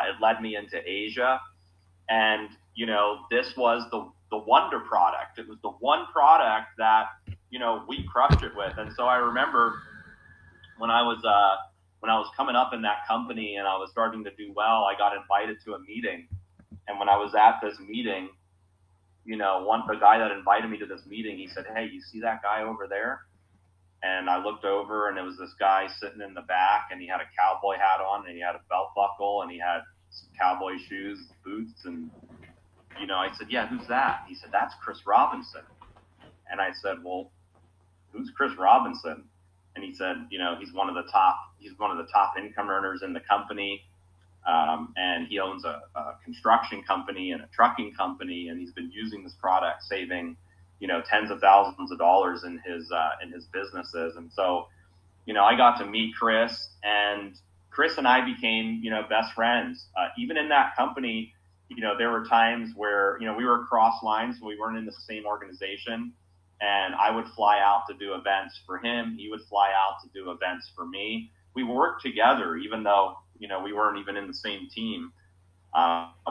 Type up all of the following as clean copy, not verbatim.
It led me into Asia. And, this was the wonder product. It was the one product that, we crushed it with. And so I remember when I was coming up in that company and I was starting to do well, I got invited to a meeting. And when I was at this meeting, the guy that invited me to this meeting, he said, "Hey, you see that guy over there?" And I looked over, and it was this guy sitting in the back, and he had a cowboy hat on, and he had a belt buckle, and he had some cowboy shoes, boots, and I said, "Yeah, who's that?" He said, "That's Chris Robinson." And I said, "Well, who's Chris Robinson?" And he said, he's one of the top income earners in the company. And he owns a construction company and a trucking company, and he's been using this product, saving, tens of thousands of dollars in his businesses. And so, I got to meet Chris, and Chris and I became, best friends. Even in that company, there were times where, we were across lines, so we weren't in the same organization. And I would fly out to do events for him. He would fly out to do events for me. We worked together, even though, we weren't even in the same team.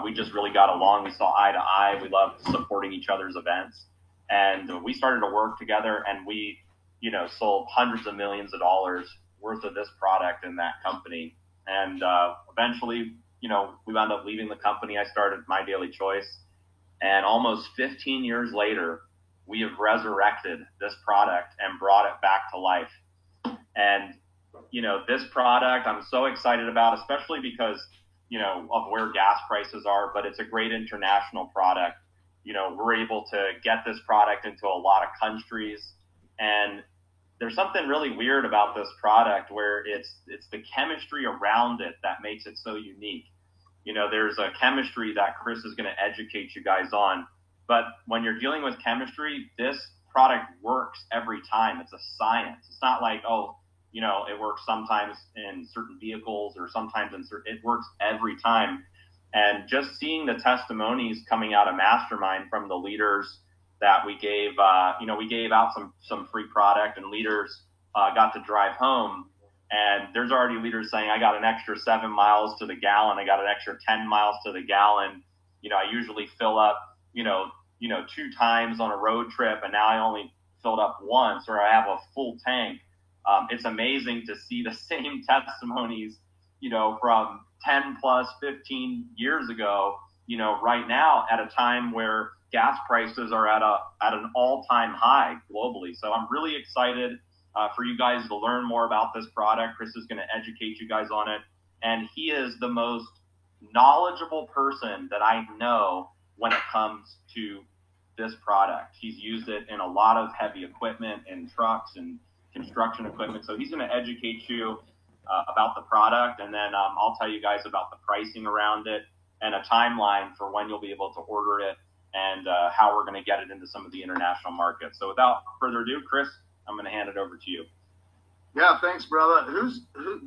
We just really got along. We saw eye to eye. We loved supporting each other's events. And we started to work together, and we, sold hundreds of millions of dollars worth of this product in that company. And eventually, we wound up leaving the company. I started My Daily Choice. And almost 15 years later, we have resurrected this product and brought it back to life. And, this product I'm so excited about, especially because, of where gas prices are, but it's a great international product. We're able to get this product into a lot of countries. And there's something really weird about this product where it's the chemistry around it that makes it so unique. There's a chemistry that Chris is going to educate you guys on. But when you're dealing with chemistry, this product works every time. It's a science. It's not like, it works sometimes in certain vehicles or sometimes it works every time. And just seeing the testimonies coming out of Mastermind from the leaders that we gave, we gave out some free product, and leaders got to drive home. And there's already leaders saying, I got an extra 7 miles to the gallon. I got an extra 10 miles to the gallon. I usually fill up, 2 times on a road trip, and now I only filled up once, or I have a full tank. It's amazing to see the same testimonies, from 10 plus 15 years ago, right now at a time where gas prices are at an all-time high globally. So I'm really excited for you guys to learn more about this product. Chris is going to educate you guys on it. And he is the most knowledgeable person that I know when it comes to this product. He's used it in a lot of heavy equipment and trucks and construction equipment. So he's going to educate you about the product. And then I'll tell you guys about the pricing around it and a timeline for when you'll be able to order it and how we're going to get it into some of the international markets. So without further ado, Chris, I'm going to hand it over to you. Yeah, thanks, brother.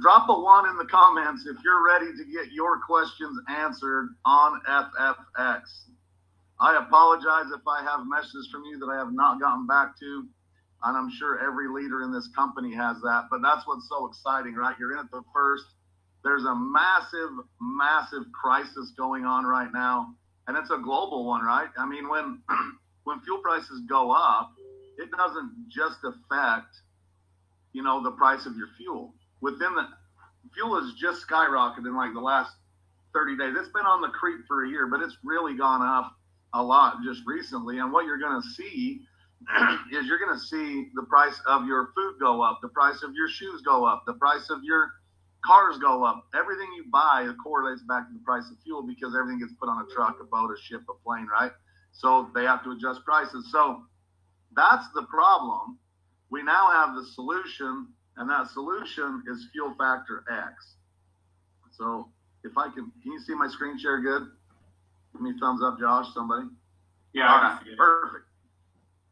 Drop a 1 in the comments if you're ready to get your questions answered on FFX. I apologize if I have messages from you that I have not gotten back to, and I'm sure every leader in this company has that, but that's what's so exciting, right? You're in it the first. There's a massive, massive crisis going on right now, and it's a global one, right? I mean, when fuel prices go up, it doesn't just affect, the price of your fuel. Fuel has just skyrocketed in like the last 30 days. It's been on the creep for a year, but it's really gone up a lot just recently. And what you're going to see is you're going to see the price of your food go up, the price of your shoes go up, the price of your cars go up. Everything you buy correlates back to the price of fuel because everything gets put on a truck, a boat, a ship, a plane, right? So they have to adjust prices. So that's the problem. We now have the solution, and that solution is Fuel Factor X. So if I can you see my screen share good? Give me a thumbs up, Josh, somebody. Yeah, all right, perfect.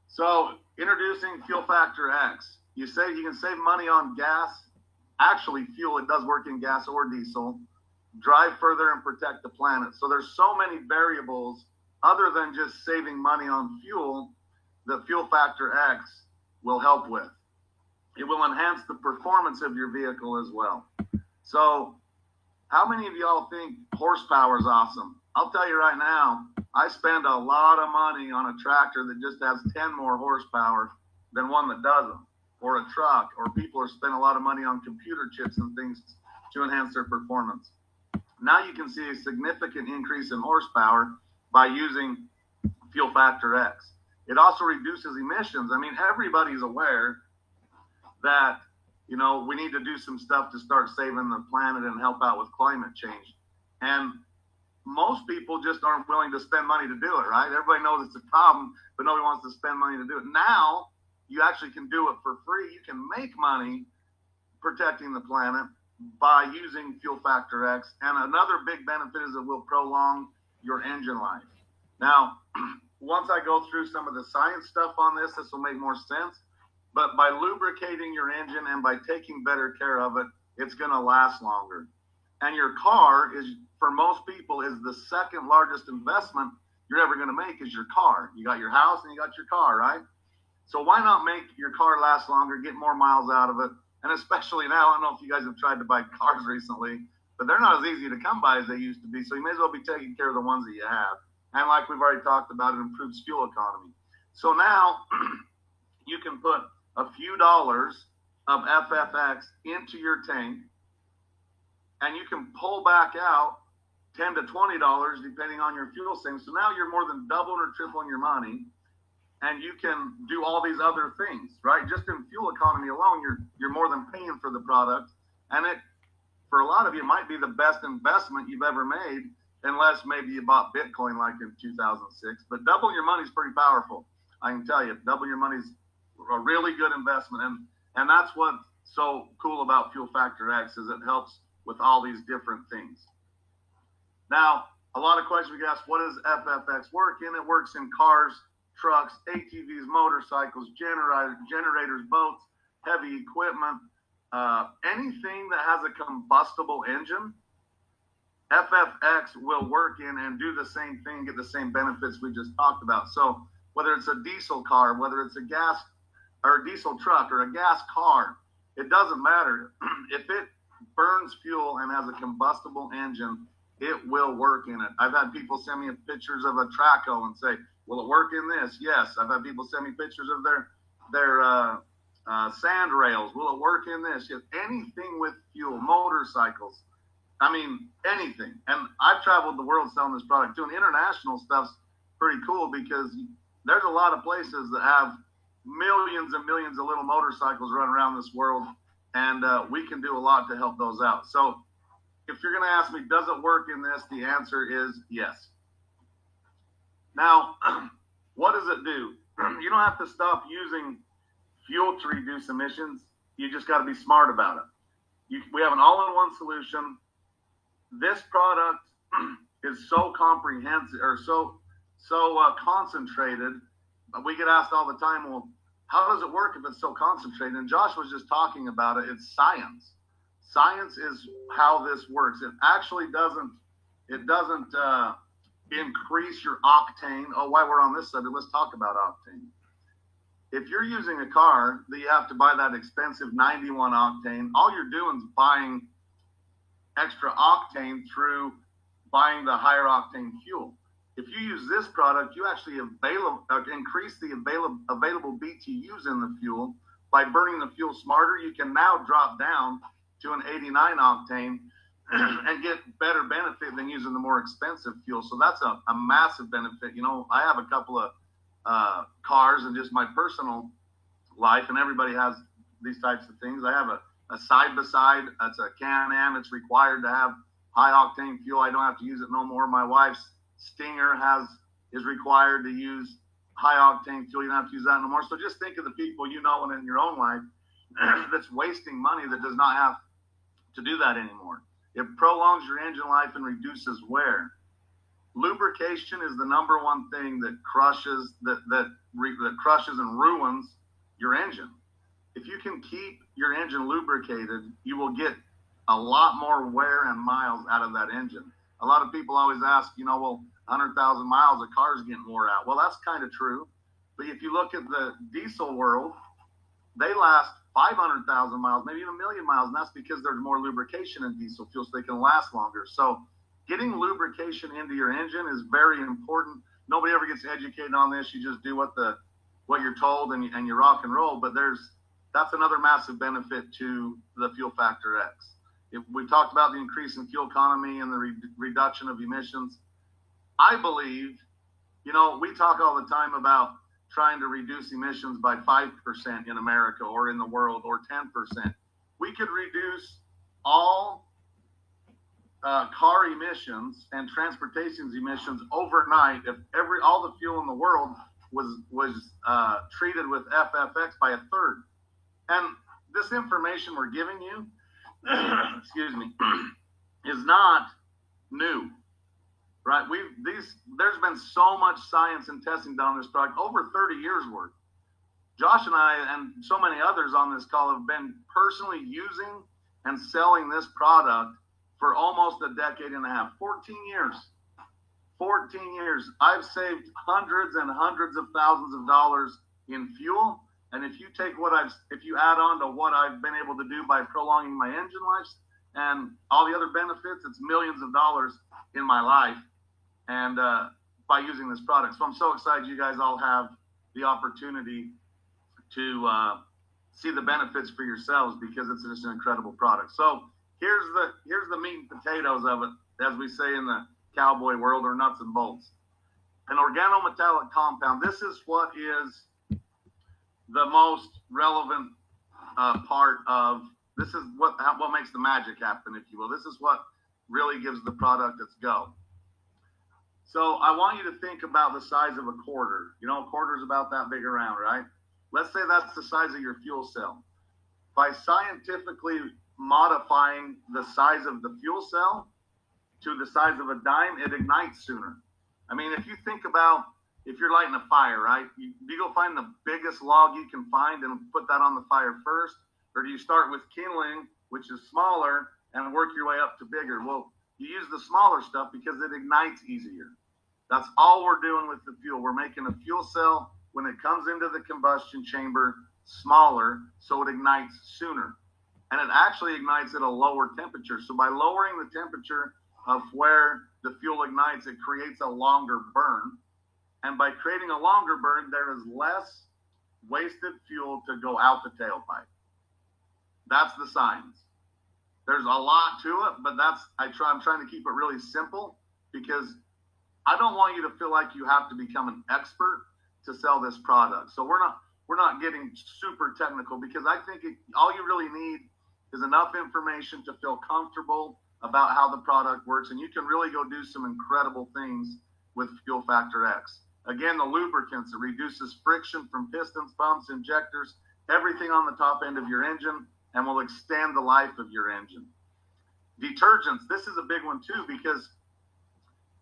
So introducing Fuel Factor X. You can save money on gas. Actually, fuel, it does work in gas or diesel. Drive further and protect the planet. So there's so many variables other than just saving money on fuel that Fuel Factor X will help with. It will enhance the performance of your vehicle as well. So How many of y'all think horsepower is awesome? I'll tell you right now, I spend a lot of money on a tractor that just has 10 more horsepower than one that doesn't, or a truck, or people are spending a lot of money on computer chips and things to enhance their performance. Now you can see a significant increase in horsepower by using Fuel Factor X. It also reduces emissions. I mean, everybody's aware that, you know, we need to do some stuff to start saving the planet and help out with climate change. And most people just aren't willing to spend money to do it, right? Everybody knows it's a problem, but nobody wants to spend money to do it. Now, you actually can do it for free. You can make money protecting the planet by using Fuel Factor X. And another big benefit is it will prolong your engine life. Now, once I go through some of the science stuff on this, this will make more sense. But by lubricating your engine and by taking better care of it, it's going to last longer. And your car is, for most people, is the second largest investment you're ever going to make is your car. You got your house and you got your car, right? So why not make your car last longer, get more miles out of it? And especially now, I don't know if you guys have tried to buy cars recently, but they're not as easy to come by as they used to be. So you may as well be taking care of the ones that you have. And like we've already talked about, it improves fuel economy. So now you can put a few dollars of FFX into your tank, and you can pull back out $10 to $20 depending on your fuel savings. So now you're more than doubling or tripling your money, and you can do all these other things, right? Just in fuel economy alone, you're more than paying for the product, and it, for a lot of you, might be the best investment you've ever made, unless maybe you bought Bitcoin like in 2006. But doubling your money is pretty powerful. I can tell you, doubling your money is a really good investment, and that's what's so cool about Fuel Factor X is it helps with all these different things. Now, a lot of questions we get asked, what does FFX work in? It works in cars, trucks, ATVs, motorcycles, generators, boats, heavy equipment, anything that has a combustible engine. FFX will work in and do the same thing, get the same benefits we just talked about. So whether it's a diesel car, whether it's a gas or a diesel truck or a gas car, it doesn't matter. If it burns fuel and has a combustible engine, it will work in it. I've had people send me pictures of a Traco and say, will it work in this? Yes. I've had people send me pictures of their sand rails. Will it work in this? Yes. Anything with fuel, motorcycles. I mean, anything. And I've traveled the world selling this product. Doing international stuff's pretty cool because there's a lot of places that have millions and millions of little motorcycles running around this world, and we can do a lot to help those out. So if you're going to ask me, does it work in this? The answer is yes. Now, what does it do? You don't have to stop using fuel to reduce emissions. You just got to be smart about it. We have an all-in-one solution. This product is so comprehensive or so concentrated. We get asked all the time, well, how does it work if it's so concentrated? And Josh was just talking about it. It's science. Science is how this works. It actually doesn't increase your octane. Oh, while we're on this subject, let's talk about octane. If you're using a car that you have to buy that expensive 91 octane, all you're doing is buying extra octane through buying the higher octane fuel. If you use this product, you actually increase the available BTUs in the fuel. By burning the fuel smarter, you can now drop down to an 89 octane and get better benefit than using the more expensive fuel. So that's a massive benefit. You know, I have a couple of cars in just my personal life, and everybody has these types of things. I have a side-by-side. That's a Can-Am. It's required to have high-octane fuel. I don't have to use it no more. My wife's Stinger is required to use high-octane fuel. You don't have to use that no more. So just think of the people you know and in your own life that's wasting money that does not have to do that anymore. It prolongs your engine life and reduces wear. Lubrication is the number one thing that crushes and ruins your engine. If you can keep your engine lubricated, you will get a lot more wear and miles out of that engine. A lot of people always ask, well, 100,000 miles, a car's getting wore out. Well, that's kind of true. But if you look at the diesel world, they last 500,000 miles, maybe even 1,000,000 miles. And that's because there's more lubrication in diesel fuel, so they can last longer. So getting lubrication into your engine is very important. Nobody ever gets educated on this. You just do what you're told and you rock and roll. But that's another massive benefit to the Fuel Factor X. We talked about the increase in fuel economy and the reduction of emissions. I believe, we talk all the time about trying to reduce emissions by 5% in America or in the world, or 10%. We could reduce all car emissions and transportation emissions overnight if all the fuel in the world was treated with FFX by a third. And this information we're giving you, excuse me, is not new, right? There's been so much science and testing done on this product, over 30 years worth. Josh and I and so many others on this call have been personally using and selling this product for almost a decade and a half, 14 years. 14 years. I've saved hundreds and hundreds of thousands of dollars in fuel. And if you add on to what I've been able to do by prolonging my engine life and all the other benefits, it's millions of dollars in my life, and by using this product. So I'm so excited you guys all have the opportunity to see the benefits for yourselves, because it's just an incredible product. So here's the meat and potatoes of it, as we say in the cowboy world, or nuts and bolts. An organometallic compound. This is what is the most relevant part of this. Is what makes the magic happen, if you will. This is what really gives the product its go. So I want you to think about the size of a quarter. A quarter is about that big around, right? Let's say that's the size of your fuel cell. By scientifically modifying the size of the fuel cell to the size of a dime, it ignites sooner. I mean, if you think about, if you're lighting a fire, right? You go find the biggest log you can find and put that on the fire first? Or do you start with kindling, which is smaller, and work your way up to bigger? Well, you use the smaller stuff because it ignites easier. That's all we're doing with the fuel. We're making a fuel cell, when it comes into the combustion chamber, smaller, so it ignites sooner. And it actually ignites at a lower temperature. So by lowering the temperature of where the fuel ignites, it creates a longer burn. And by creating a longer burn, there is less wasted fuel to go out the tailpipe. That's the science. There's a lot to it, but I'm trying to keep it really simple, because I don't want you to feel like you have to become an expert to sell this product. So we're not getting super technical, because I think all you really need is enough information to feel comfortable about how the product works, and you can really go do some incredible things with Fuel Factor X. Again, the lubricants, it reduces friction from pistons, pumps, injectors, everything on the top end of your engine, and will extend the life of your engine. Detergents, this is a big one too, because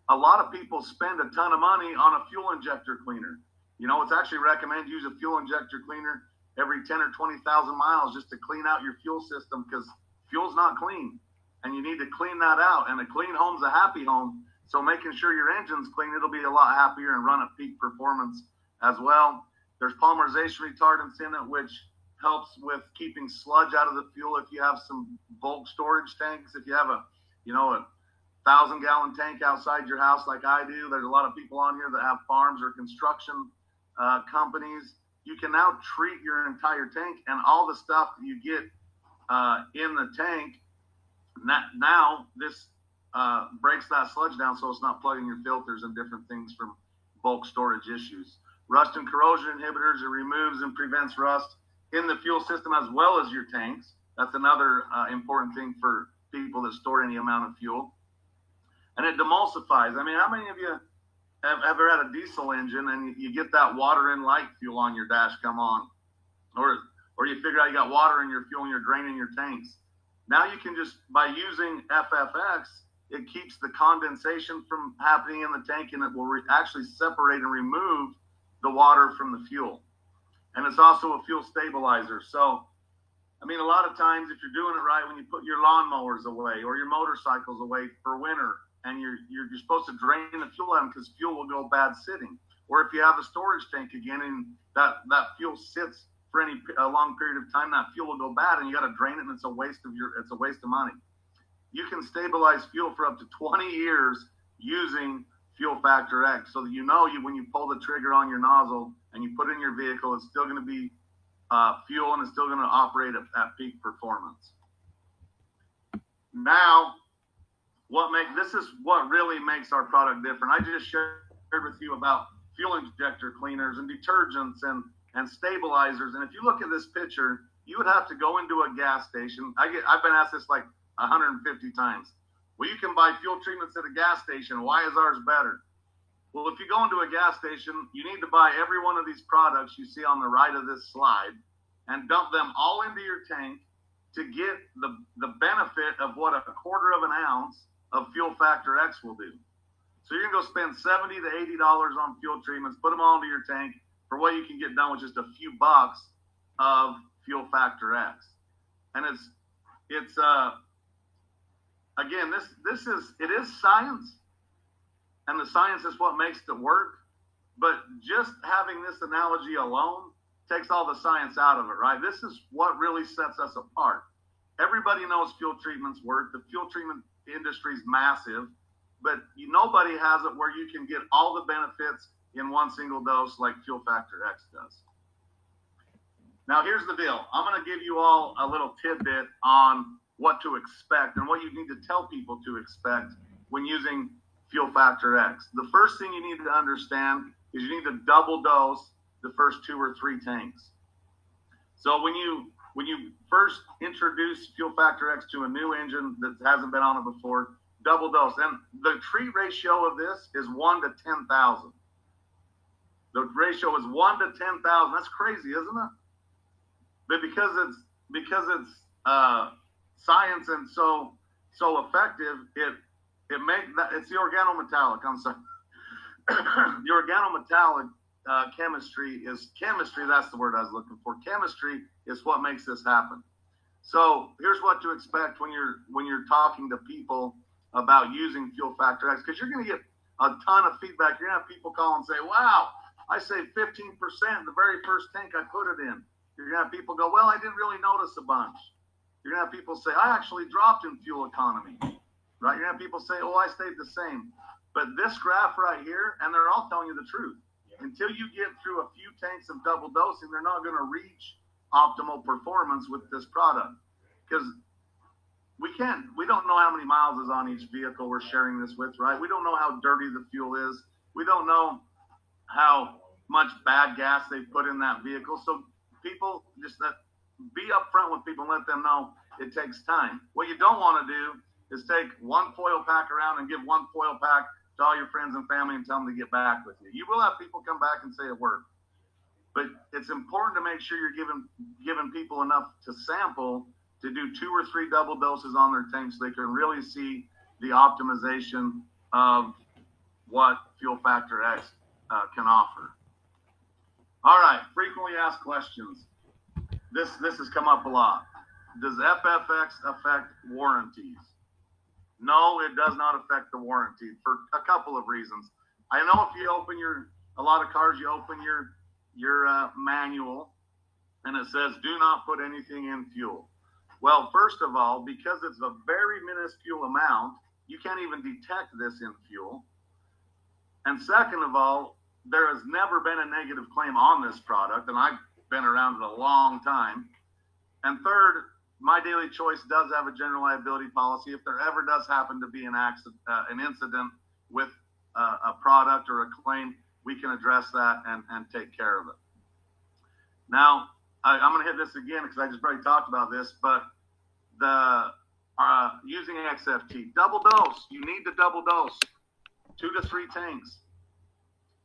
a lot of people spend a ton of money on a fuel injector cleaner. It's actually recommended to use a fuel injector cleaner every 10 or 20,000 miles just to clean out your fuel system, because fuel's not clean, and you need to clean that out. And a clean home's a happy home. So making sure your engine's clean, it'll be a lot happier and run at peak performance as well. There's polymerization retardants in it, which helps with keeping sludge out of the fuel. If you have some bulk storage tanks, if you have a 1,000-gallon tank outside your house like I do, there's a lot of people on here that have farms or construction companies. You can now treat your entire tank, and all the stuff that you get in the tank, now this breaks that sludge down, so it's not plugging your filters and different things from bulk storage issues. Rust and corrosion inhibitors, it removes and prevents rust in the fuel system as well as your tanks. That's another important thing for people that store any amount of fuel. And it demulsifies. I mean, how many of you have ever had a diesel engine and you get that water in light fuel on your dash come on? Or you figure out you got water in your fuel and you're draining your tanks. Now you can just, by using FFX, it keeps the condensation from happening in the tank, and it will actually separate and remove the water from the fuel. And it's also a fuel stabilizer. So, I mean, a lot of times if you're doing it right, when you put your lawnmowers away or your motorcycles away for winter, and you're supposed to drain the fuel out because fuel will go bad sitting. Or if you have a storage tank again and that fuel sits for a long period of time, that fuel will go bad, and you got to drain it, and it's a waste of money. You can stabilize fuel for up to 20 years using Fuel Factor X, so that when you pull the trigger on your nozzle and you put it in your vehicle, it's still going to be fuel, and it's still going to operate at peak performance. Now, this is what really makes our product different. I just shared with you about fuel injector cleaners and detergents and stabilizers. And if you look at this picture, you would have to go into a gas station. I've been asked this like 150 times. Well, you can buy fuel treatments at a gas station. Why is ours better? Well, if you go into a gas station, you need to buy every one of these products you see on the right of this slide and dump them all into your tank to get the benefit of what a quarter of an ounce of Fuel Factor X will do. So you're going to go spend $70 to $80 on fuel treatments, put them all into your tank for what you can get done with just a few bucks of Fuel Factor X. And it's again, it is science, and the science is what makes it work. But just having this analogy alone takes all the science out of it, right? This is what really sets us apart. Everybody knows fuel treatments work. The fuel treatment industry is massive, but nobody has it where you can get all the benefits in one single dose like Fuel Factor X does. Now, here's the deal. I'm going to give you all a little tidbit on what to expect and what you need to tell people to expect when using Fuel Factor X. The first thing you need to understand is you need to double dose the first 2 or 3 tanks. So when you first introduce Fuel Factor X to a new engine that hasn't been on it before, double dose. And the treat ratio of this is 1 to 10,000. The ratio is 1 to 10,000. That's crazy, isn't it? But because it's science and so effective, it makes that it's the organometallic. I'm sorry. The organometallic chemistry. That's the word I was looking for. Chemistry is what makes this happen. So here's what to expect when you're talking to people about using Fuel Factor X, because you're going to get a ton of feedback. You're going to have people call and say, "Wow, I saved 15% the very first tank I put it in." You're going to have people go, "Well, I didn't really notice a bunch." You're going to have people say, "I actually dropped in fuel economy." Right? You're going to have people say, "Oh, I stayed the same." But this graph right here, and they're all telling you the truth. Until you get through a few tanks of double dosing, they're not going to reach optimal performance with this product, because we don't know how many miles is on each vehicle we're sharing this with, right? We don't know how dirty the fuel is. We don't know how much bad gas they put in that vehicle. So people be upfront with people and let them know it takes time. What you don't want to do is take one foil pack around and give one foil pack to all your friends and family and tell them to get back with you. You will have people come back and say it worked. But it's important to make sure you're giving people enough to sample to do 2 or 3 double doses on their tank so they can really see the optimization of what Fuel Factor X can offer. All right, frequently asked questions. This has come up a lot. Does FFX affect warranties? No, it does not affect the warranty for a couple of reasons. I know if you open a lot of cars, you open your manual and it says, "Do not put anything in fuel." Well, first of all, because it's a very minuscule amount, you can't even detect this in fuel. And second of all, there has never been a negative claim on this product, and I've been around it a long time. And third, My Daily Choice does have a general liability policy. If there ever does happen to be an accident, an incident with a product or a claim, we can address that and take care of it. Now, I'm going to hit this again because I just already talked about this, but using XFT, double dose. You need to double dose, 2 to 3 tanks.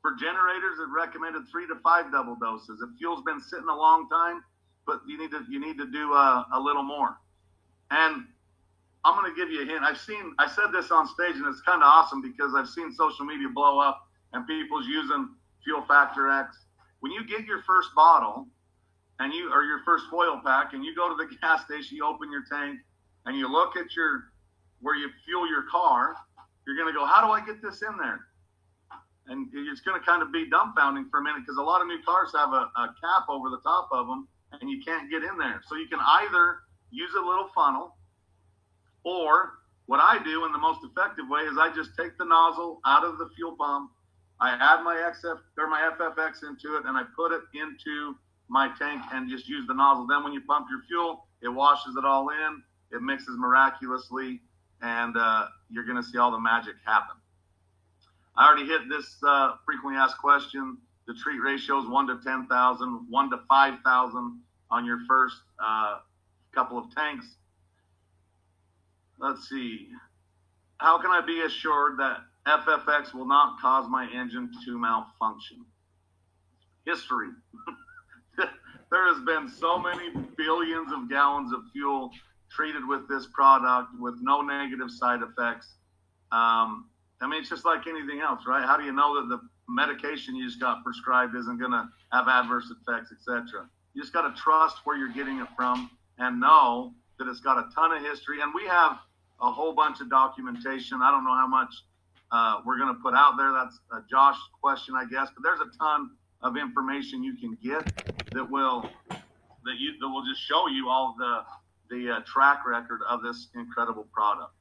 For generators, it recommended 3 to 5 double doses. If fuel's been sitting a long time, but you need to do a little more. And I'm going to give you a hint. I said this on stage, and it's kind of awesome because I've seen social media blow up and people's using Fuel Factor X. When you get your first bottle or your first foil pack, and you go to the gas station, you open your tank, and you look at where you fuel your car, you're going to go, "How do I get this in there?" And it's going to kind of be dumbfounding for a minute because a lot of new cars have a cap over the top of them and you can't get in there. So you can either use a little funnel, or what I do in the most effective way is I just take the nozzle out of the fuel pump, I add my FFX into it, and I put it into my tank and just use the nozzle. Then when you pump your fuel, it washes it all in, it mixes miraculously, and you're going to see all the magic happen. I already hit this frequently asked question. The treat ratio is 1 to 10,000, 1 to 5,000 on your first couple of tanks. Let's see. How can I be assured that FFX will not cause my engine to malfunction? History. There has been so many billions of gallons of fuel treated with this product with no negative side effects. I mean, it's just like anything else, right? How do you know that the medication you just got prescribed isn't going to have adverse effects, etc.? You just got to trust where you're getting it from and know that it's got a ton of history. And we have a whole bunch of documentation. I don't know how much we're going to put out there. That's a Josh question, I guess. But there's a ton of information you can get that will just show you all the track record of this incredible product.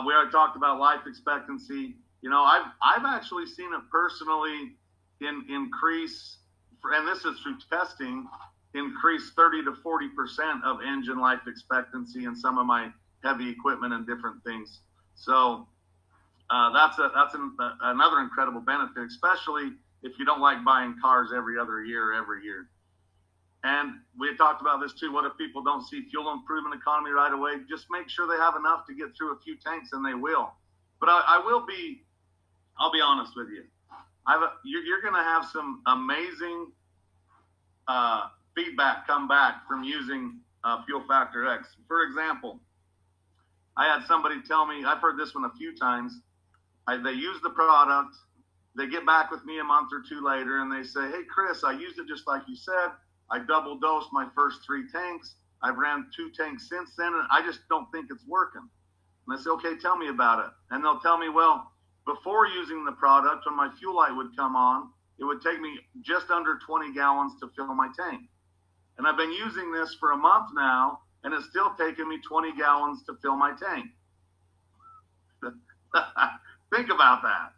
We already talked about life expectancy. You know, I've actually seen it personally increase, and this is through testing, increase 30 to 40% of engine life expectancy in some of my heavy equipment and different things. So that's another incredible benefit, especially if you don't like buying cars every other year, every year. And we talked about this too. What if people don't see fuel improvement economy right away? Just make sure they have enough to get through a few tanks, and they will. But I'll be honest with you. You're going to have some amazing feedback come back from using Fuel Factor X. For example, I had somebody tell me, I've heard this one a few times, they use the product, they get back with me a month or two later, and they say, hey, Chris, I used it just like you said. I double dosed my first 3 tanks. I've ran 2 tanks since then, and I just don't think it's working. And I say, okay, tell me about it. And they'll tell me, well, before using the product, when my fuel light would come on, it would take me just under 20 gallons to fill my tank. And I've been using this for a month now, and it's still taking me 20 gallons to fill my tank. Think about that,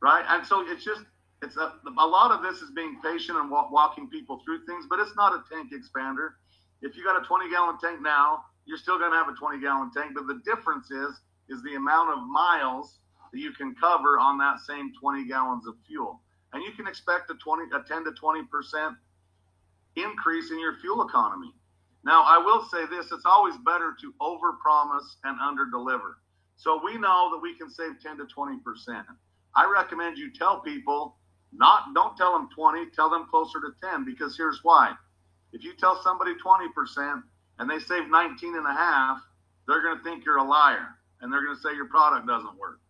right? And so it's a lot of this is being patient and walking people through things, but it's not a tank expander. If you got a 20-gallon tank now, you're still going to have a 20-gallon tank, but the difference is the amount of miles that you can cover on that same 20 gallons of fuel. And you can expect a 10 to 20% increase in your fuel economy. Now, I will say this, it's always better to overpromise and underdeliver. So we know that we can save 10 to 20%. I recommend you tell people, don't tell them 20, tell them closer to 10, because here's why. If you tell somebody 20% and they save 19 and a half, they're going to think you're a liar, and they're going to say your product doesn't work.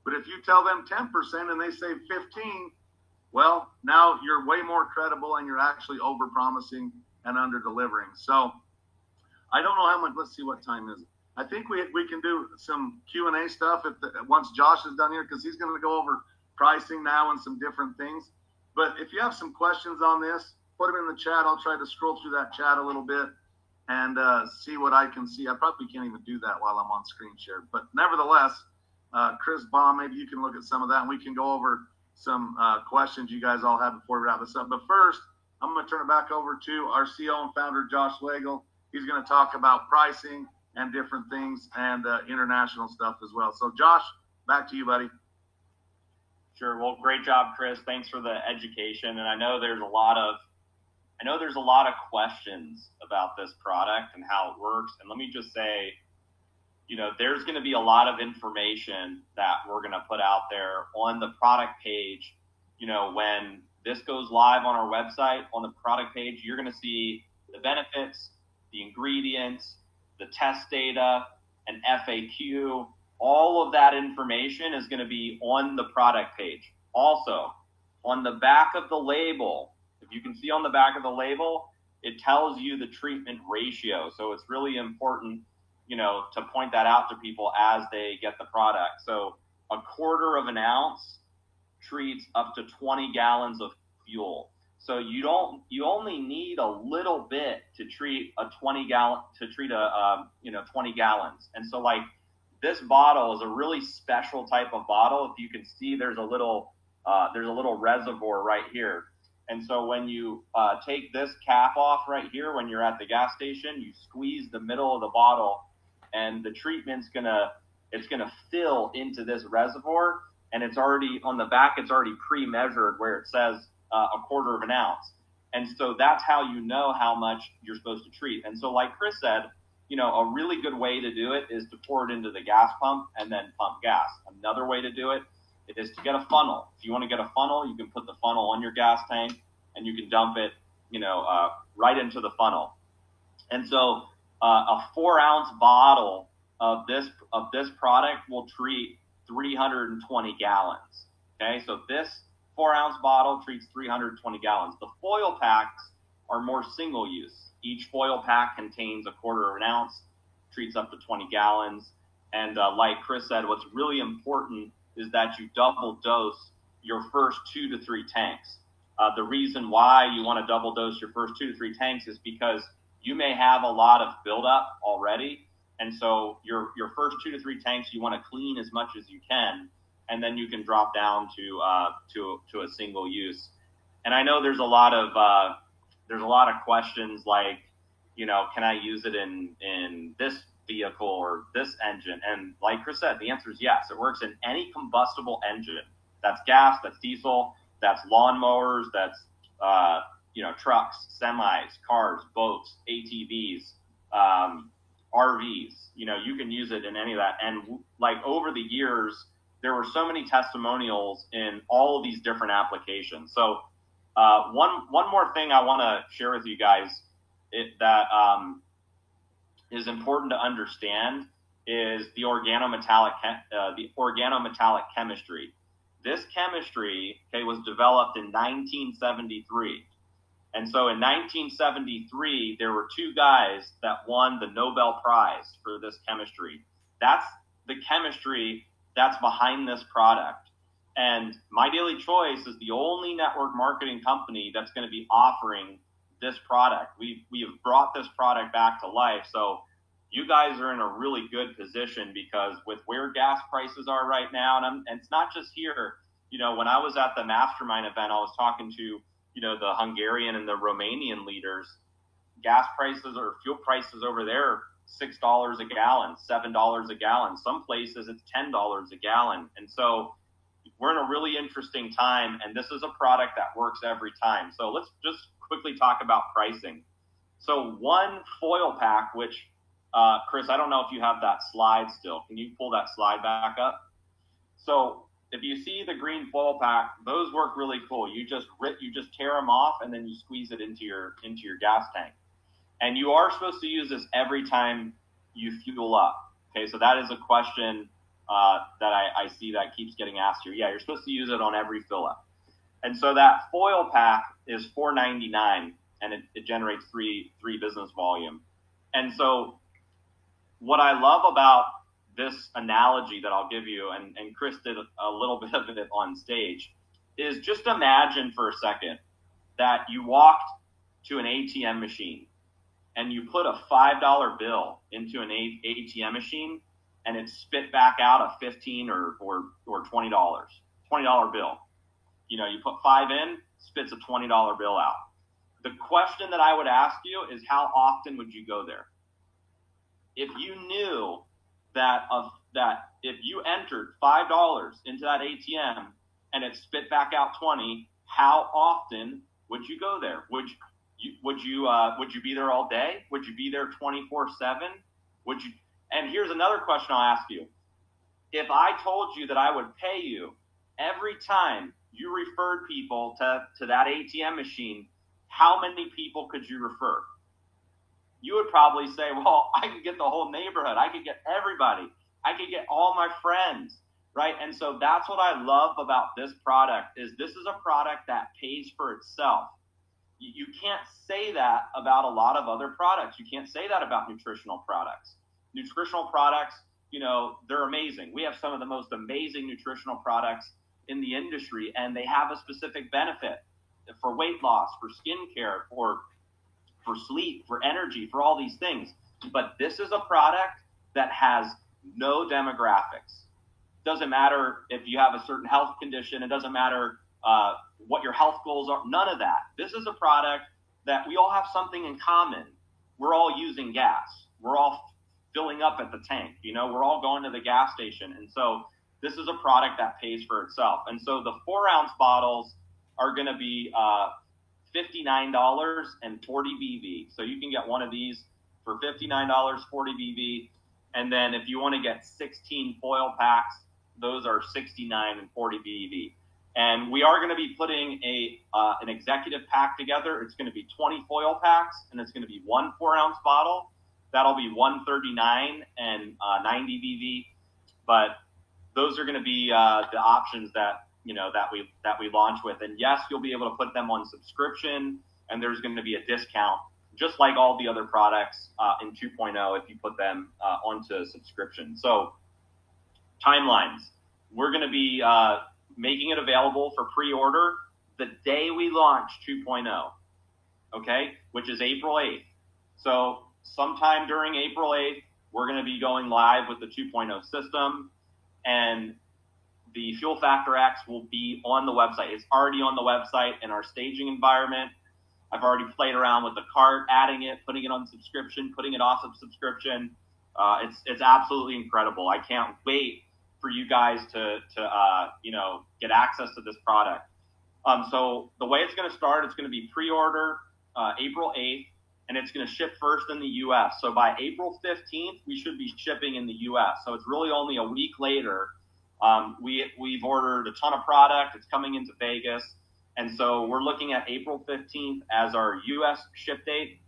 But if you tell them 10% and they save 15, well, now you're way more credible and you're actually over-promising and under-delivering. So I don't know how much, let's see what time is it. I think we can do some Q&A stuff once Josh is done here, because he's going to go over pricing now and some different things. But if you have some questions on this, put them in the chat. I'll try to scroll through that chat a little bit and see what I can see. I probably can't even do that while I'm on screen share. But nevertheless, Chris Baum, maybe you can look at some of that, and we can go over some questions you guys all have before we wrap this up. But first, I'm going to turn it back over to our CEO and founder, Josh Legel. He's going to talk about pricing and different things and international stuff as well. So, Josh, back to you, buddy. Sure. Well, great job, Chris. Thanks for the education. And I know there's a lot of questions about this product and how it works. And let me just say, there's going to be a lot of information that we're going to put out there on the product page. When this goes live on our website, on the product page, you're going to see the benefits, the ingredients, the test data, an FAQ. All of that information is going to be on the product page. Also, on the back of the label, if you can see on the back of the label, it tells you the treatment ratio. So it's really important, to point that out to people as they get the product. So 1/4 of an ounce treats up to 20 gallons of fuel. So you only need a little bit to treat a 20 gallons. And so like this bottle is a really special type of bottle. If you can see, there's a little reservoir right here. And so when you take this cap off right here, when you're at the gas station, you squeeze the middle of the bottle, and the treatment's gonna fill into this reservoir, and it's already on the back. It's already pre-measured where it says a quarter of an ounce, and so that's how you know how much you're supposed to treat. And so, like Chris said, a really good way to do it is to pour it into the gas pump and then pump gas. Another way to do it is to get a funnel. If you want to get a funnel, you can put the funnel on your gas tank and you can dump it, right into the funnel. And so a 4-ounce bottle of this product will treat 320 gallons. Okay, so this 4-ounce bottle treats 320 gallons. The foil packs are more single use. Each foil pack contains a quarter of an ounce, treats up to 20 gallons. And like Chris said, what's really important is that you double dose your first 2 to 3 tanks. The reason why you want to double dose your first 2 to 3 tanks is because you may have a lot of buildup already. And so your first 2 to 3 tanks, you want to clean as much as you can, and then you can drop down to a single use. And I know there's a lot of questions like, can I use it in this vehicle or this engine? And like Chris said, the answer is yes. It works in any combustible engine. That's gas, that's diesel, that's lawnmowers, that's trucks, semis, cars, boats, ATVs, RVs. You can use it in any of that. And like over the years, there were so many testimonials in all of these different applications. So one more thing I want to share with you guys that is important to understand is the organometallic chemistry. This chemistry, was developed in 1973. And so in 1973, there were 2 guys that won the Nobel Prize for this chemistry. That's the chemistry that's behind this product. And My Daily Choice is the only network marketing company that's going to be offering this product. We have brought this product back to life. So you guys are in a really good position because with where gas prices are right now, and it's not just here. When I was at the mastermind event, I was talking to, the Hungarian and the Romanian leaders. Gas prices or fuel prices over there, $6 a gallon, $7 a gallon. Some places it's $10 a gallon. And so we're in a really interesting time, and this is a product that works every time. So let's just quickly talk about pricing. So one foil pack, which, Chris, I don't know if you have that slide still. Can you pull that slide back up? So if you see the green foil pack, those work really cool. You just tear them off and then you squeeze it into your gas tank. And you are supposed to use this every time you fuel up. Okay, so that is a question that I see that keeps getting asked here. Yeah, you're supposed to use it on every fill up. And so that foil pack is $4.99, and it generates three business volume. And so what I love about this analogy that I'll give you, and Chris did a little bit of it on stage, is just imagine for a second that you walked to an ATM machine and you put a $5 bill into an ATM machine and it spit back out a $15 or $20 bill. You put 5 in, spits a $20 bill out. The question that I would ask you is, how often would you go there? If you knew that if you entered $5 into that ATM and it spit back out 20, how often would you go there? Would you be there all day? Would you be there 24/7? Would you? And here's another question I'll ask you. If I told you that I would pay you every time you referred people to that ATM machine, how many people could you refer? You would probably say, well, I could get the whole neighborhood. I could get everybody. I could get all my friends, right? And so that's what I love about this product is this is a product that pays for itself. You can't say that about a lot of other products. You can't say that about nutritional products. Nutritional products, they're amazing. We have some of the most amazing nutritional products in the industry, and they have a specific benefit. for weight loss, for skincare, for sleep, for energy, for all these things. But this is a product that has no demographics. Doesn't matter if you have a certain health condition. It doesn't matter what your health goals are. None of that. This is a product that we all have something in common. We're all using gas. We're all filling up at the tank. We're all going to the gas station. And so this is a product that pays for itself. And so the 4-ounce bottles are going to be $59 and 40 BV. So you can get one of these for $59, 40 BV. And then if you want to get 16 foil packs, those are $69 and 40 BV. And we are going to be putting an executive pack together. It's going to be 20 foil packs, and it's going to be one 4-ounce bottle. That'll be $139 and 90 BV. But those are going to be the options that we launch with. And yes, you'll be able to put them on subscription, and there's going to be a discount, just like all the other products in 2.0 if you put them onto subscription. So timelines. We're going to be making it available for pre-order the day we launch 2.0, okay, which is April 8th. So sometime during April 8th, we're going to be going live with the 2.0 system, and the Fuel Factor X will be on the website. It's already on the website in our staging environment. I've already played around with the cart, adding it, putting it on subscription, putting it off of subscription. It's absolutely incredible. I can't wait for you guys to get access to this product. So the way it's going to start, it's going to be pre-order April 8th, and it's going to ship first in the U.S. So by April 15th, we should be shipping in the U.S. So it's really only a week later. We've ordered a ton of product. It's coming into Vegas. And so we're looking at April 15th as our U.S. ship date.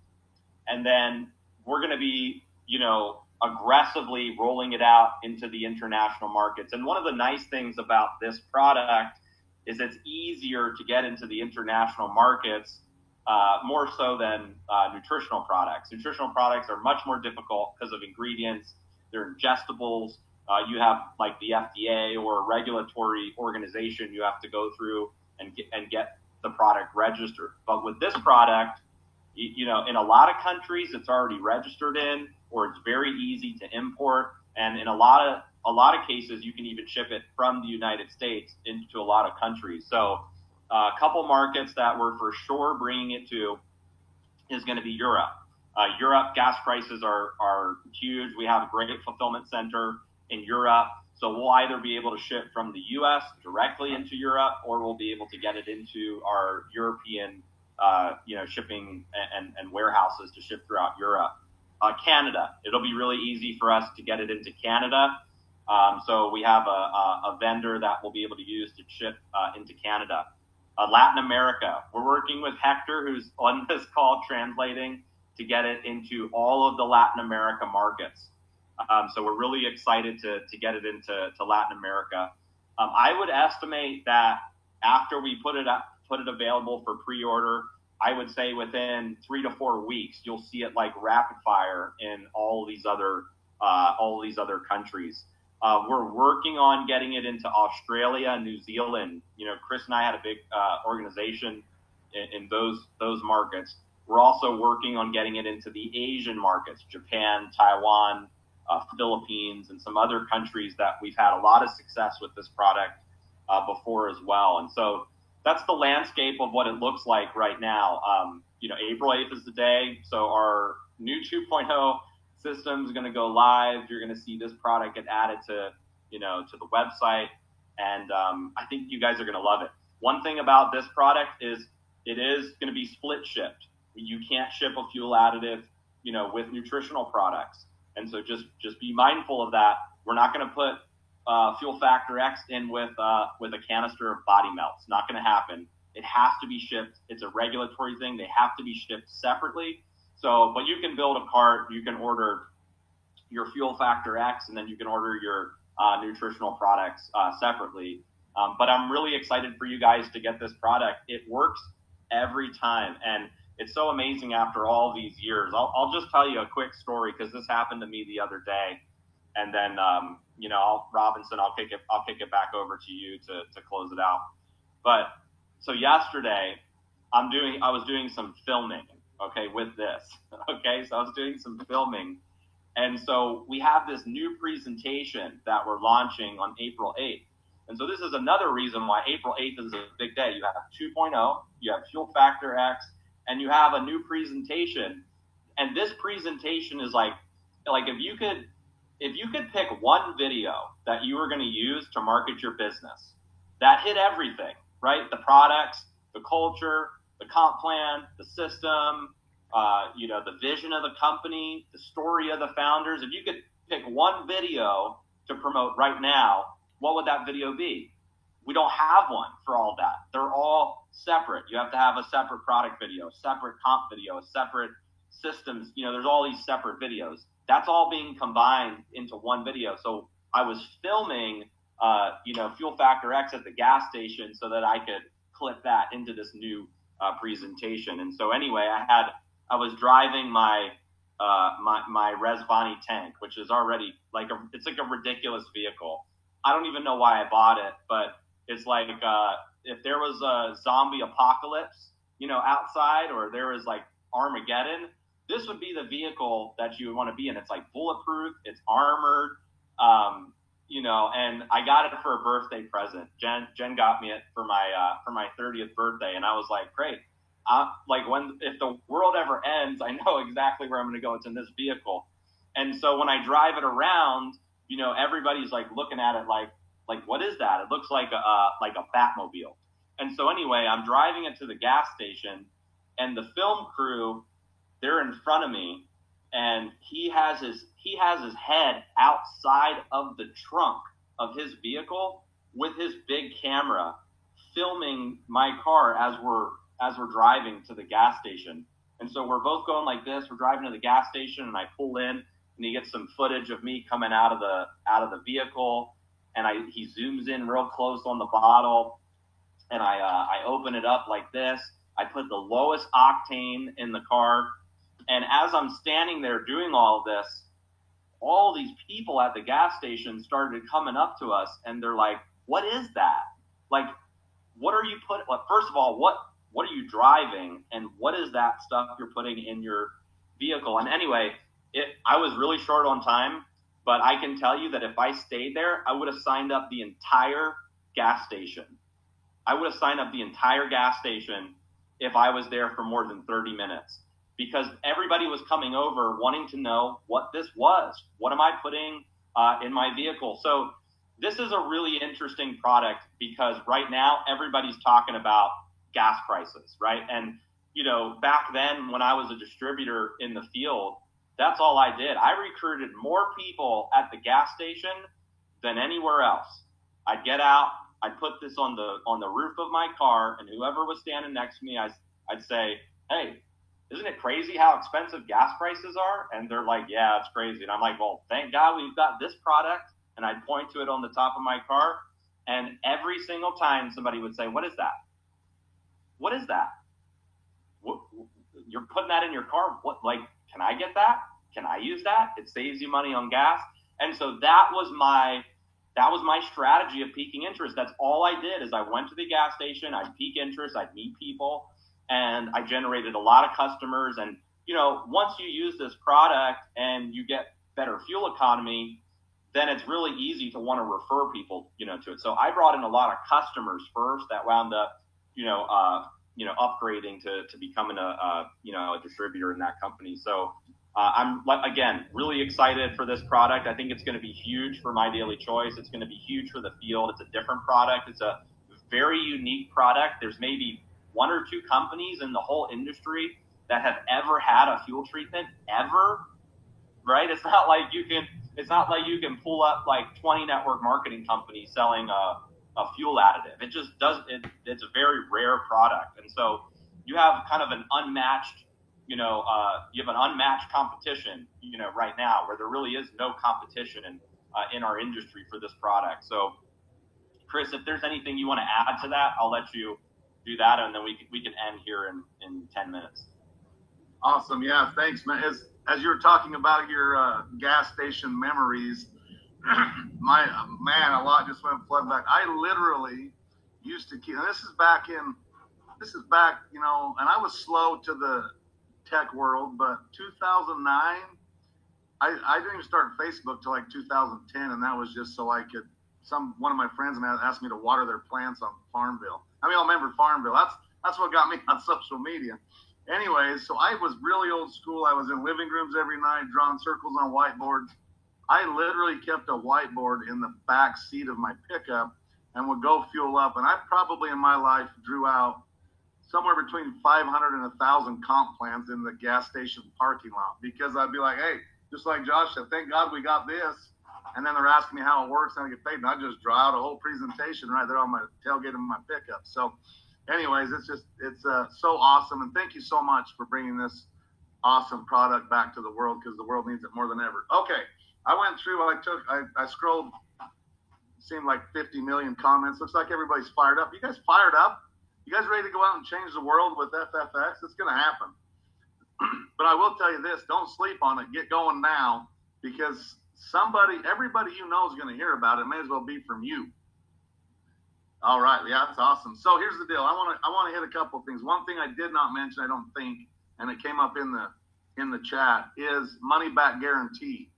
And then we're going to be, aggressively rolling it out into the international markets. And one of the nice things about this product is it's easier to get into the international markets, more so than nutritional products. Nutritional products are much more difficult because of ingredients. They're ingestibles. You have like the FDA or a regulatory organization you have to go through and get the product registered. But with this product, in a lot of countries, it's already registered in, or it's very easy to import. And in a lot of cases, you can even ship it from the United States into a lot of countries. So a couple markets that we're for sure bringing it to is going to be Europe. Europe gas prices are huge. We have a great fulfillment center in Europe. So we'll either be able to ship from the U.S. directly into Europe, or we'll be able to get it into our European, shipping and warehouses to ship throughout Europe. Canada, it'll be really easy for us to get it into Canada. So we have a vendor that we'll be able to use to ship into Canada. Latin America, we're working with Hector, who's on this call translating, to get it into all of the Latin America markets. So we're really excited to get it into Latin America. I would estimate that after we put it available for pre-order, I would say within 3 to 4 weeks, you'll see it like rapid fire in all these other countries. We're working on getting it into Australia and New Zealand. Chris and I had a big organization in those markets. We're also working on getting it into the Asian markets, Japan, Taiwan, Philippines, and some other countries that we've had a lot of success with this product before as well. And so that's the landscape of what it looks like right now. April 8th is the day. So our new 2.0 system is going to go live. You're going to see this product get added to the website. And I think you guys are going to love it. One thing about this product is it is going to be split shipped. You can't ship a fuel additive, with nutritional products. And so just be mindful of that. We're not going to put Fuel Factor X in with a canister of Body Melt. It's not going to happen. It has to be shipped. It's a regulatory thing. They have to be shipped separately. So, but you can build a cart. You can order your Fuel Factor X, and then you can order your nutritional products separately. But I'm really excited for you guys to get this product. It works every time, and it's so amazing after all these years. I'll just tell you a quick story, because this happened to me the other day, and then Robinson, I'll kick it back over to you to close it out. But so yesterday, I was doing some filming, okay, with this. Okay, so I was doing some filming. And so we have this new presentation that we're launching on April 8th. And so this is another reason why April 8th is a big day. You have 2.0, you have Fuel Factor X, and you have a new presentation. And this presentation is like if you could pick one video that you were going to use to market your business, that hit everything, right? The products, the culture, the comp plan, the system, the vision of the company, the story of the founders. If you could pick one video to promote right now, what would that video be? We don't have one for all that. They're all separate. You have to have a separate product video, a separate comp video, a separate systems. There's all these separate videos. That's all being combined into one video. So I was filming, Fuel Factor X at the gas station so that I could clip that into this new presentation. And so anyway, I was driving my Rezvani tank, which is already it's like a ridiculous vehicle. I don't even know why I bought it, but it's like if there was a zombie apocalypse, outside, or there was like Armageddon, this would be the vehicle that you would want to be in. It's like bulletproof, it's armored, and I got it for a birthday present. Jen got me it for my 30th birthday, and I was like, great. If the world ever ends, I know exactly where I'm going to go. It's in this vehicle. And so when I drive it around, everybody's like looking at it like, what is that? It looks like a Batmobile. And so anyway, I'm driving it to the gas station, and the film crew, they're in front of me, and he has his head outside of the trunk of his vehicle with his big camera filming my car as we're driving to the gas station. And so we're both going like this. We're driving to the gas station, and I pull in, and he gets some footage of me coming out of the vehicle, and he zooms in real close on the bottle, and I open it up like this. I put the lowest octane in the car, and as I'm standing there doing all of this, all these people at the gas station started coming up to us, and they're like, "What is that? Like, what are you putting? Like, first of all, what are you driving, and what is that stuff you're putting in your vehicle?" And anyway, I was really short on time, but I can tell you that if I stayed there, I would have signed up the entire gas station. I would have signed up the entire gas station if I was there for more than 30 minutes, because everybody was coming over wanting to know what this was. What am I putting in my vehicle? So this is a really interesting product, because right now everybody's talking about gas prices, right? And, back then when I was a distributor in the field, that's all I did. I recruited more people at the gas station than anywhere else. I'd get out, I'd put this on the roof of my car, and whoever was standing next to me, I'd say, "Hey, isn't it crazy how expensive gas prices are?" And they're like, "Yeah, it's crazy." And I'm like, "Well, thank God we've got this product." And I'd point to it on the top of my car, and every single time somebody would say, "What is that? What is that? What, you're putting that in your car? What? Like, can I get that? Can I use that? It saves you money on gas." And so that was my strategy of piquing interest. That's all I did, is I went to the gas station, I'd pique interest, I'd meet people, and I generated a lot of customers. And, once you use this product and you get better fuel economy, then it's really easy to want to refer people, to it. So I brought in a lot of customers first that wound up, upgrading to becoming a distributor in that company. So I'm, again, really excited for this product. I think it's going to be huge for My Daily Choice. It's going to be huge for the field. It's a different product. It's a very unique product. There's maybe one or two companies in the whole industry that have ever had a fuel treatment ever, right? It's not like you can pull up like 20 network marketing companies selling a fuel additive. It just doesn't. It's a very rare product, and so you have kind of an unmatched. You have an unmatched competition, right now, where there really is no competition in our industry for this product. So, Chris, if there's anything you want to add to that, I'll let you do that, and then we can end here in 10 minutes. Awesome. Yeah, thanks, man. As you're talking about your gas station memories, a lot just went flooding back. I literally used to keep, and this is back in this is back, and I was slow to the tech world, but 2009, I didn't even start Facebook till like 2010, and that was just so I could. One of my friends asked me to water their plants on Farmville. I remember Farmville. That's what got me on social media. Anyways, so I was really old school. I was in living rooms every night, drawing circles on whiteboards. I literally kept a whiteboard in the back seat of my pickup and would go fuel up. And I probably in my life drew out somewhere between 500 and 1,000 comp plans in the gas station parking lot, because I'd be like, hey, just like Josh said, thank God we got this. And then they're asking me how it works and I get paid. And I just draw out a whole presentation right there on my tailgate of my pickup. So anyways, it's so awesome. And thank you so much for bringing this awesome product back to the world, because the world needs it more than ever. Okay. I went through, I scrolled, seemed like 50 million comments. Looks like everybody's fired up. You guys fired up? You guys ready to go out and change the world with FFX? It's going to happen. But I will tell you this, don't sleep on it. Get going now, because everybody you know is going to hear about it. It may as well be from you. All right. Yeah, that's awesome. So here's the deal. I want to hit a couple of things. One thing I did not mention, I don't think, and it came up in the chat, is money back guarantee.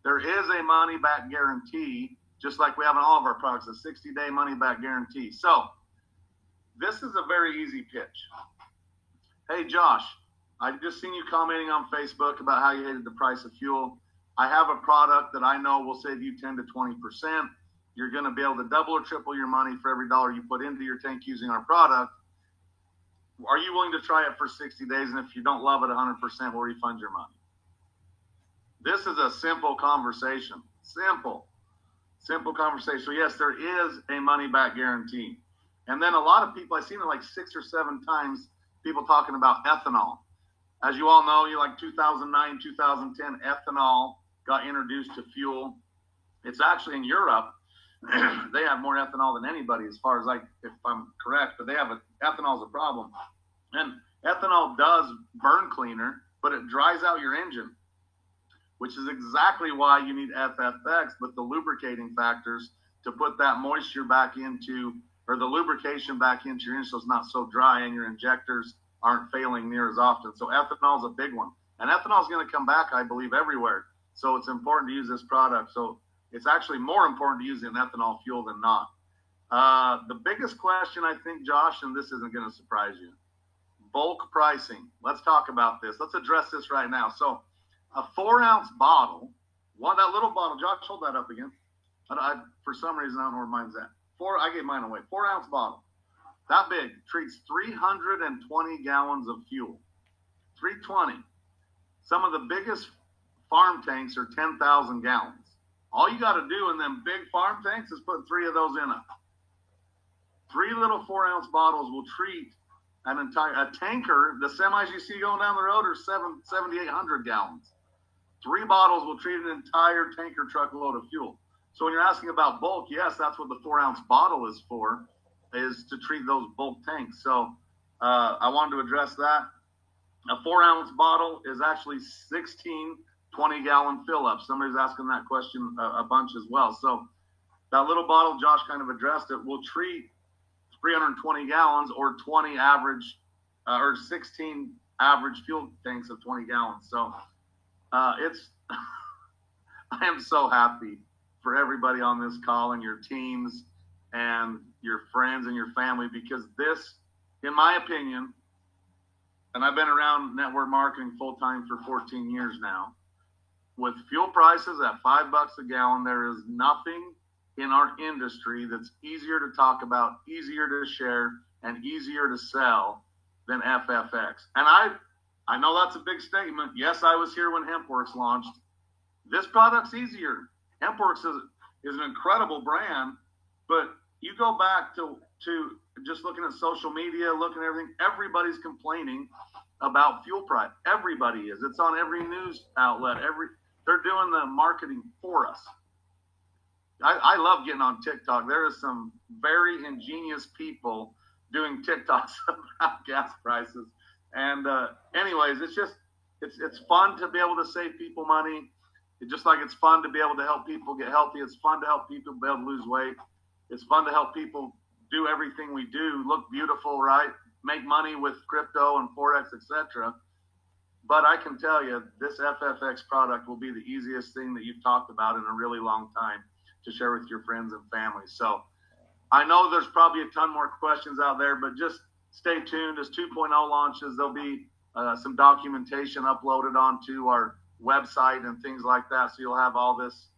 There is a money back guarantee, just like we have in all of our products, a 60-day money back guarantee. So this is a very easy pitch. Hey, Josh, I've just seen you commenting on Facebook about how you hated the price of fuel. I have a product that I know will save you 10 to 20%. You're going to be able to double or triple your money for every dollar you put into your tank using our product. Are you willing to try it for 60 days? And if you don't love it 100%, we'll refund your money. This is a simple conversation. Simple conversation. So yes, there is a money back guarantee. And then a lot of people, I've seen it like 6 or 7 times, people talking about ethanol. As you all know, 2009, 2010, ethanol got introduced to fuel. It's actually in Europe. They have more ethanol than anybody, as far as if I'm correct, but ethanol is a problem. And ethanol does burn cleaner, but it dries out your engine, which is exactly why you need FFX, but the lubricating factors to put that moisture back into, or the lubrication back into your engine so it's not so dry and your injectors aren't failing near as often. So ethanol is a big one. And ethanol is going to come back, I believe, everywhere. So it's important to use this product. So it's actually more important to use an ethanol fuel than not. The biggest question, I think, Josh, and this isn't going to surprise you, bulk pricing. Let's talk about this. Let's address this right now. So a 4-ounce bottle, that little bottle, Josh, hold that up again. For some reason, I don't know where mine's at. I gave mine away. 4-ounce bottle, that big, treats 320 gallons of fuel. 320. Some of the biggest farm tanks are 10,000 gallons. All you got to do in them big farm tanks is put 3 of those in it. 3 little 4-ounce bottles will treat a tanker. The semis you see going down the road are 7,800 gallons. 3 bottles will treat an entire tanker truckload of fuel. So when you're asking about bulk, yes, that's what the 4-ounce bottle is for, is to treat those bulk tanks. So I wanted to address that. A 4-ounce bottle is actually 16 20-gallon fill-ups. Somebody's asking that question a bunch as well. So that little bottle, Josh kind of addressed it, will treat 320 gallons or 20 average, or 16 average fuel tanks of 20 gallons. So I am so happy for everybody on this call and your teams and your friends and your family, because this, in my opinion, and I've been around network marketing full-time for 14 years now, with fuel prices at $5 a gallon, there is nothing in our industry that's easier to talk about, easier to share, and easier to sell than FFX. And I know that's a big statement. Yes, I was here when HempWorks launched. This product's easier. HempWorks is an incredible brand, but you go back to just looking at social media, looking at everything, everybody's complaining about fuel price. Everybody is. It's on every news outlet. They're doing the marketing for us. I love getting on TikTok. There is some very ingenious people doing TikToks about gas prices. And anyways, it's fun to be able to save people money. Just like it's fun to be able to help people get healthy. It's fun to help people be able to lose weight. It's fun to help people do everything we do, look beautiful, right? make money with crypto and Forex, etc. But I can tell you, this FFX product will be the easiest thing that you've talked about in a really long time to share with your friends and family. So I know there's probably a ton more questions out there, but just stay tuned. As 2.0 launches, there'll be some documentation uploaded onto our website and things like that. So you'll have all this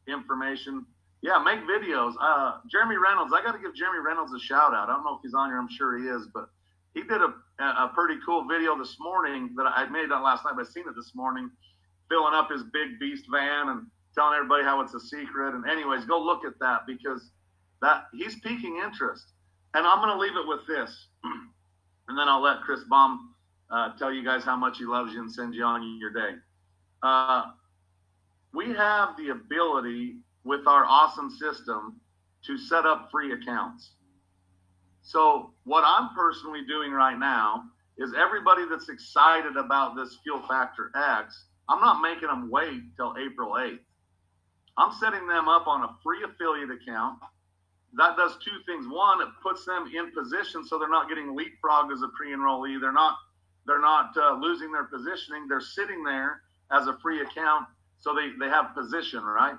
information. Yeah, make videos. Jeremy Reynolds, I got to give Jeremy Reynolds a shout out. I don't know if he's on here. I'm sure he is, but he did a pretty cool video this morning that I made on last night, but I seen it this morning, filling up his big beast van and telling everybody how it's a secret. And anyways, go look at that, because that he's piquing interest. And I'm going to leave it with this, and then I'll let Chris Baum tell you guys how much he loves you and send you on your day. We have the ability with our awesome system to set up free accounts. So what I'm personally doing right now is everybody that's excited about this Fuel Factor X, I'm not making them wait till April 8th. I'm setting them up on a free affiliate account. That does two things. One, it puts them in position so they're not getting leapfrogged as a pre-enrollee. They're not losing their positioning. They're sitting there as a free account, so they have position, right?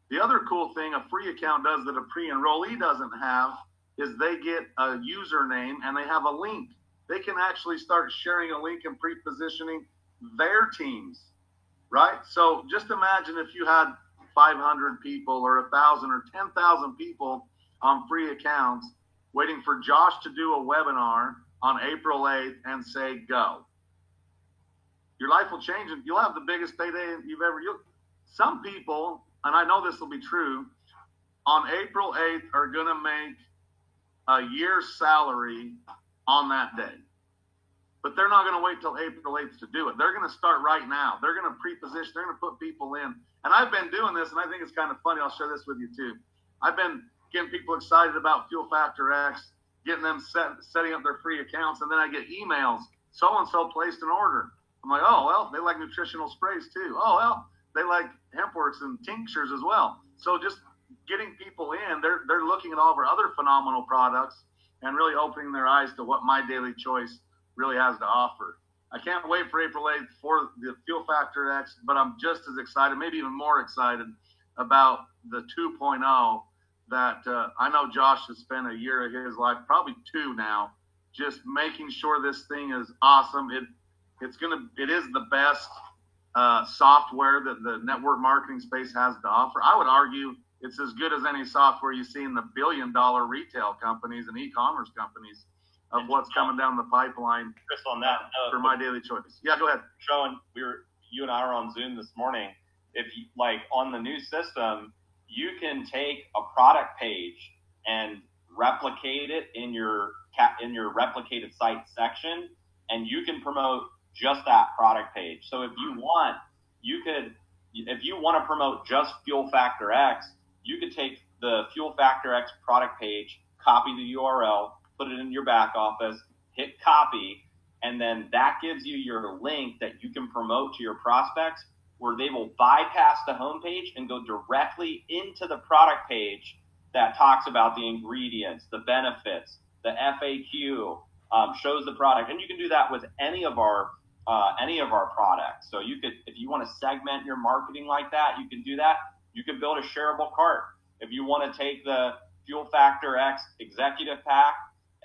The other cool thing a free account does that a pre-enrollee doesn't have is they get a username and they have a link. They can actually start sharing a link and pre-positioning their teams, right? So just imagine if you had 500 people or 1,000 or 10,000 people on free accounts waiting for Josh to do a webinar on April 8th and say, go. Your life will change and you'll have the biggest payday some people, and I know this will be true, on April 8th are going to make a year's salary on that day. But they're not going to wait till April 8th to do it. They're going to start right now. They're going to pre-position. They're going to put people in. And I've been doing this, and I think it's kind of funny. I'll share this with you too. I've been getting people excited about Fuel Factor X, getting them setting up their free accounts, and then I get emails. So-and-so placed an order. I'm like, oh, well, they like nutritional sprays too. Oh, well, they like HempWorks and tinctures as well. So just getting people in, they're looking at all of our other phenomenal products and really opening their eyes to what My Daily Choice really has to offer. I can't wait for April 8th for the Fuel Factor X, but I'm just as excited, maybe even more excited about the 2.0 that I know Josh has spent a year of his life, probably two now, just making sure this thing is awesome. It is the best software that the network marketing space has to offer. I would argue it's as good as any software you see in the billion-dollar retail companies and e-commerce companies of what's coming down the pipeline. Chris, on that for My Daily Choice. Yeah, go ahead. Showing you and I were on Zoom this morning. If you like on the new system, you can take a product page and replicate it in your replicated site section, and you can promote just that product page. So if you want to promote just Fuel Factor X, you could take the Fuel Factor X product page, copy the URL, put it in your back office, hit copy, and then that gives you your link that you can promote to your prospects, where they will bypass the homepage and go directly into the product page that talks about the ingredients, the benefits, the FAQ, shows the product. And you can do that with any of our products. So you could, if you want to segment your marketing like that, you can do that. You can build a shareable cart. If you want to take the Fuel Factor X executive pack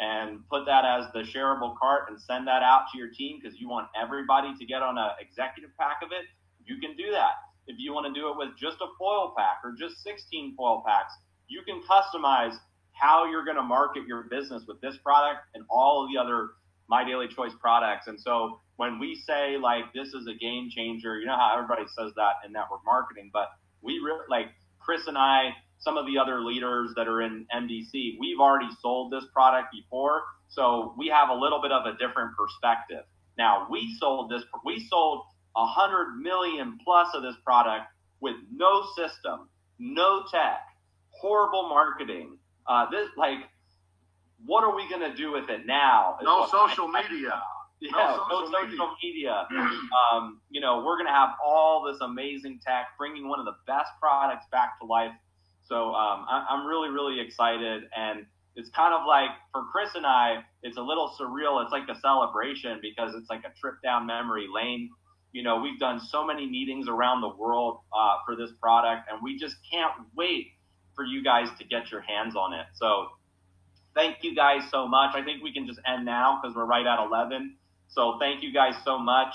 and put that as the shareable cart and send that out to your team because you want everybody to get on an executive pack of it, you can do that. If you want to do it with just a foil pack or just 16 foil packs, you can customize how you're going to market your business with this product and all of the other My Daily Choice products. And so when we say like this is a game changer, you know how everybody says that in network marketing, but we really, like Chris and I, some of the other leaders that are in MDC, we've already sold this product before, so we have a little bit of a different perspective. Now we sold 100 million plus of this product with no system, no tech, horrible marketing. What are we going to do with it now? No social media. Yeah, no social media. We're going to have all this amazing tech, bringing one of the best products back to life. So I'm really, really excited. And it's kind of like, for Chris and I, it's a little surreal. It's like a celebration because it's like a trip down memory lane. You know, we've done so many meetings around the world for this product, and we just can't wait for you guys to get your hands on it. So thank you guys so much. I think we can just end now because we're right at 11. So thank you guys so much.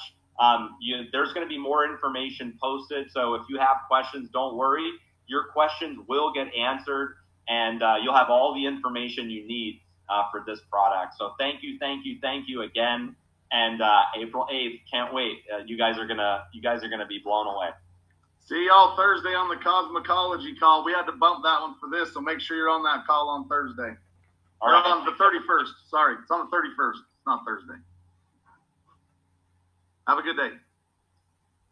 There's going to be more information posted. So if you have questions, don't worry. Your questions will get answered, and you'll have all the information you need for this product. So thank you again. And April 8th, can't wait. You guys are gonna be blown away. See y'all Thursday on the Cosmicology call. We had to bump that one for this, so make sure you're on that call on Thursday. Or on the 31st. Sorry, it's on the 31st. It's not Thursday. Have a good day.